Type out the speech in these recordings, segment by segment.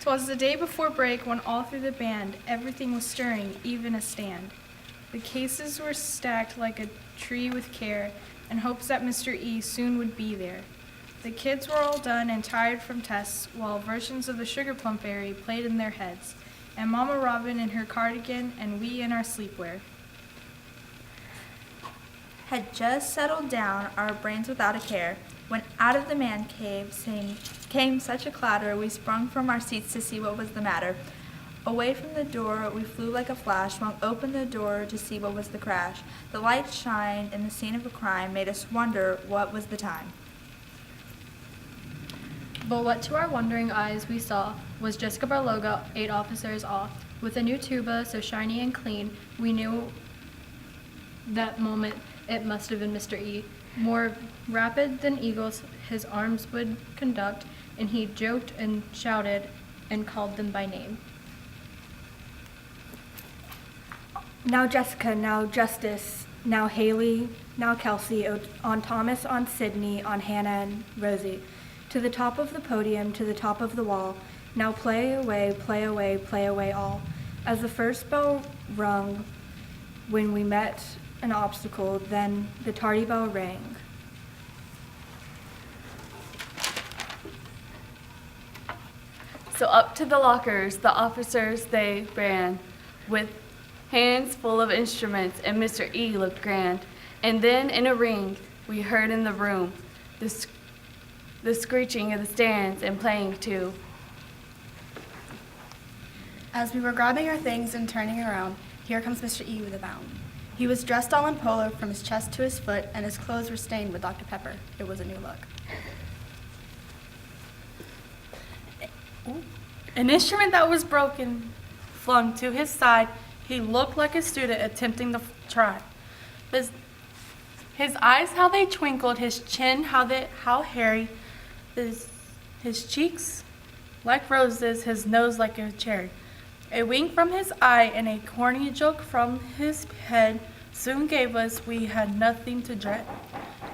'Twas the day before break when all through the band everything was stirring, even a stand. The cases were stacked like a tree with care, in hopes that Mr. E soon would be there. The kids were all done and tired from tests, while versions of the Sugar Plum Fairy played in their heads, and Mama Robin in her cardigan and we in our sleepwear. Had just settled down our brains without a care, when out of the man cave came such a clatter, we sprung from our seats to see what was the matter. Away from the door we flew like a flash, swung open the door to see what was the crash. The light shined in the scene of a crime, made us wonder what was the time. But what to our wondering eyes we saw was Jessica Barloga, 8 officers off, with a new tuba so shiny and clean, we knew that moment it must have been Mr. E. More rapid than eagles his arms would conduct, and he joked and shouted and called them by name. Now Jessica, now Justice, now Haley, now Kelsey, on Thomas, on Sydney, on Hannah and Rosie. To the top of the podium, to the top of the wall. Now play away, play away, play away all. As the first bell rung, when we met an obstacle, then the tardy bell rang. So up to the lockers, the officers they ran, with hands full of instruments, and Mr. E looked grand. And then in a ring, we heard in the room the screeching of the stands and playing too. As we were grabbing our things and turning around, here comes Mr. E with a bound. He was dressed all in polo from his chest to his foot, and his clothes were stained with Dr. Pepper. It was a new look. An instrument that was broken flung to his side. He looked like a student attempting to try. His eyes, how they twinkled, his chin, how hairy, his cheeks like roses, his nose like a cherry. A wink from his eye and a corny joke from his head soon gave us we had nothing to dread.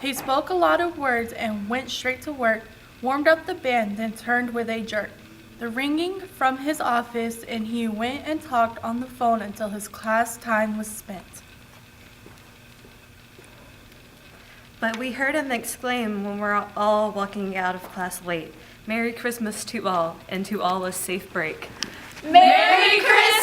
He spoke a lot of words and went straight to work, warmed up the band, then turned with a jerk. The ringing from his office, and he went and talked on the phone until his class time was spent. But we heard him exclaim when we're all walking out of class late, "Merry Christmas to all, and to all a safe break." Merry Christmas!